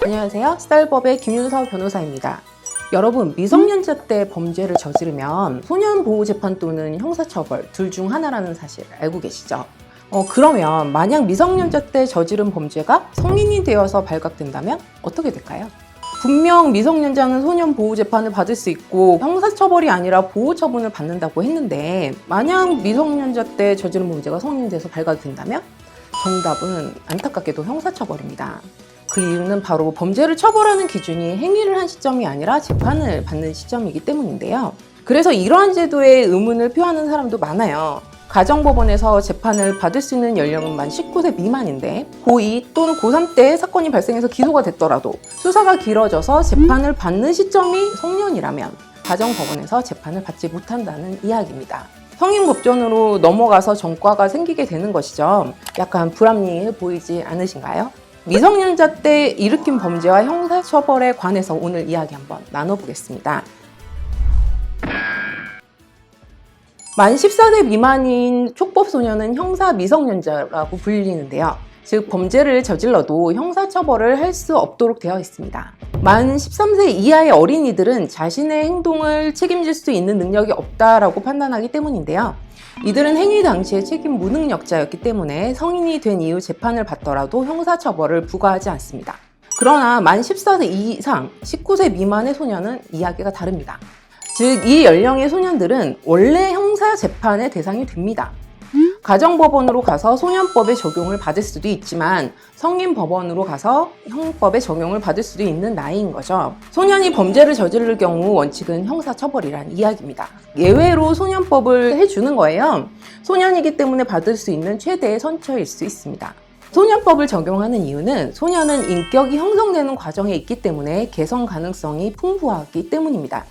안녕하세요. 스타일법의 김윤서 변호사입니다. 여러분, 미성년자 때 범죄를 저지르면 소년보호재판 또는 형사처벌 둘 중 하나라는 사실 알고 계시죠? 그러면 만약 미성년자 때 저지른 범죄가 성인이 되어서 발각된다면 어떻게 될까요? 분명 미성년자는 소년보호재판을 받을 수 있고 형사처벌이 아니라 보호처분을 받는다고 했는데, 만약 미성년자 때 저지른 범죄가 성인이 돼서 발각된다면 정답은 안타깝게도 형사처벌입니다. 그 이유는 바로 범죄를 처벌하는 기준이 행위를 한 시점이 아니라 재판을 받는 시점이기 때문인데요. 그래서 이러한 제도에 의문을 표하는 사람도 많아요. 가정법원에서 재판을 받을 수 있는 연령은 만 19세 미만인데 고2 또는 고3 때 사건이 발생해서 기소가 됐더라도 수사가 길어져서 재판을 받는 시점이 성년이라면 가정법원에서 재판을 받지 못한다는 이야기입니다. 성인 법전으로 넘어가서 전과가 생기게 되는 것이죠. 약간 불합리해 보이지 않으신가요? 미성년자 때 일으킨 범죄와 형사처벌에 관해서 오늘 이야기 한번 나눠보겠습니다. 만 14세 미만인 촉법소년은 형사 미성년자라고 불리는데요. 즉, 범죄를 저질러도 형사처벌을 할 수 없도록 되어 있습니다. 만 13세 이하의 어린이들은 자신의 행동을 책임질 수 있는 능력이 없다라고 판단하기 때문인데요. 이들은 행위 당시에 책임 무능력자였기 때문에 성인이 된 이후 재판을 받더라도 형사처벌을 부과하지 않습니다. 그러나 만 14세 이상 19세 미만의 소년은 이야기가 다릅니다. 즉, 이 연령의 소년들은 원래 형사재판의 대상이 됩니다. 가정법원으로 가서 소년법의 적용을 받을 수도 있지만 성인법원으로 가서 형법의 적용을 받을 수도 있는 나이인 거죠. 소년이 범죄를 저지를 경우 원칙은 형사처벌이란 이야기입니다. 예외로 소년법을 해주는 거예요. 소년이기 때문에 받을 수 있는 최대의 선처일 수 있습니다. 소년법을 적용하는 이유는 소년은 인격이 형성되는 과정에 있기 때문에 개선 가능성이 풍부하기 때문입니다.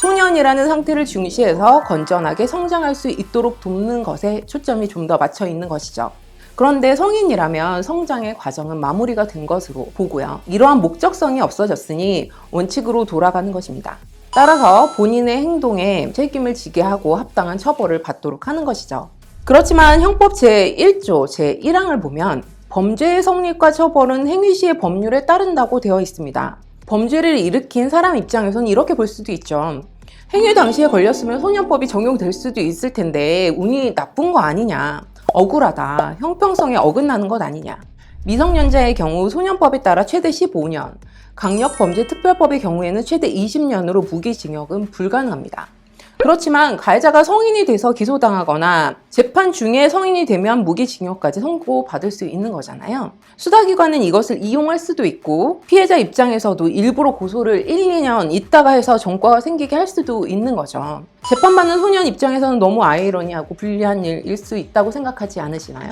소년이라는 상태를 중시해서 건전하게 성장할 수 있도록 돕는 것에 초점이 좀 더 맞춰 있는 것이죠. 그런데 성인이라면 성장의 과정은 마무리가 된 것으로 보고요. 이러한 목적성이 없어졌으니 원칙으로 돌아가는 것입니다. 따라서 본인의 행동에 책임을 지게 하고 합당한 처벌을 받도록 하는 것이죠. 그렇지만 형법 제1조 제1항을 보면 범죄의 성립과 처벌은 행위 시의 법률에 따른다고 되어 있습니다. 범죄를 일으킨 사람 입장에서는 이렇게 볼 수도 있죠. 행위 당시에 걸렸으면 소년법이 적용될 수도 있을 텐데 운이 나쁜 거 아니냐, 억울하다, 형평성에 어긋나는 것 아니냐. 미성년자의 경우 소년법에 따라 최대 15년, 강력범죄특별법의 경우에는 최대 20년으로 무기징역은 불가능합니다. 그렇지만 가해자가 성인이 돼서 기소당하거나 재판 중에 성인이 되면 무기징역까지 선고받을 수 있는 거잖아요. 수사기관은 이것을 이용할 수도 있고 피해자 입장에서도 일부러 고소를 1, 2년 있다가 해서 전과가 생기게 할 수도 있는 거죠. 재판받는 소년 입장에서는 너무 아이러니하고 불리한 일일 수 있다고 생각하지 않으시나요?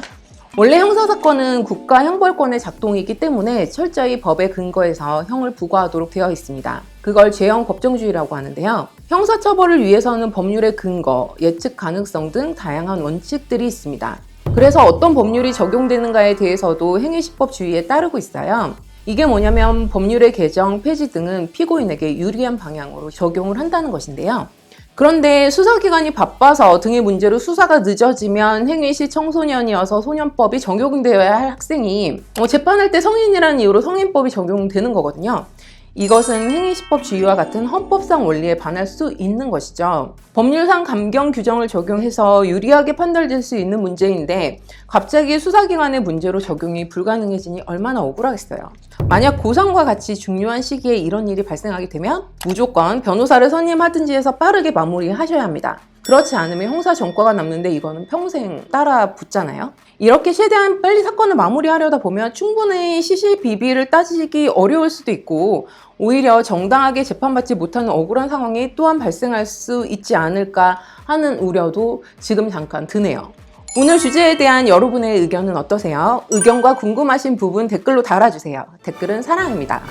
원래 형사사건은 국가 형벌권의 작동이기 때문에 철저히 법에 근거해서 형을 부과하도록 되어 있습니다. 그걸 죄형 법정주의라고 하는데요. 형사처벌을 위해서는 법률의 근거, 예측 가능성 등 다양한 원칙들이 있습니다. 그래서 어떤 법률이 적용되는가에 대해서도 행위시법주의에 따르고 있어요. 이게 뭐냐면 법률의 개정, 폐지 등은 피고인에게 유리한 방향으로 적용을 한다는 것인데요. 그런데 수사기관이 바빠서 등의 문제로 수사가 늦어지면 행위 시 청소년이어서 소년법이 적용되어야 할 학생이 재판할 때 성인이라는 이유로 성인법이 적용되는 거거든요. 이것은 행위시법주의와 같은 헌법상 원리에 반할 수 있는 것이죠. 법률상 감경 규정을 적용해서 유리하게 판단될 수 있는 문제인데 갑자기 수사기관의 문제로 적용이 불가능해지니 얼마나 억울하겠어요. 만약 고3과 같이 중요한 시기에 이런 일이 발생하게 되면 무조건 변호사를 선임하든지 해서 빠르게 마무리하셔야 합니다. 그렇지 않으면 형사 전과가 남는데 이거는 평생 따라 붙잖아요. 이렇게 최대한 빨리 사건을 마무리하려다 보면 충분히 시시비비를 따지기 어려울 수도 있고 오히려 정당하게 재판받지 못하는 억울한 상황이 또한 발생할 수 있지 않을까 하는 우려도 지금 잠깐 드네요. 오늘 주제에 대한 여러분의 의견은 어떠세요? 의견과 궁금하신 부분 댓글로 달아주세요. 댓글은 사랑입니다.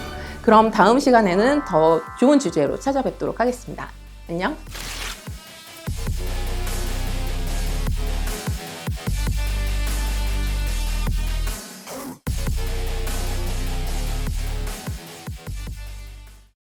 그럼 다음 시간에는 더 좋은 주제로 찾아뵙도록 하겠습니다. 안녕!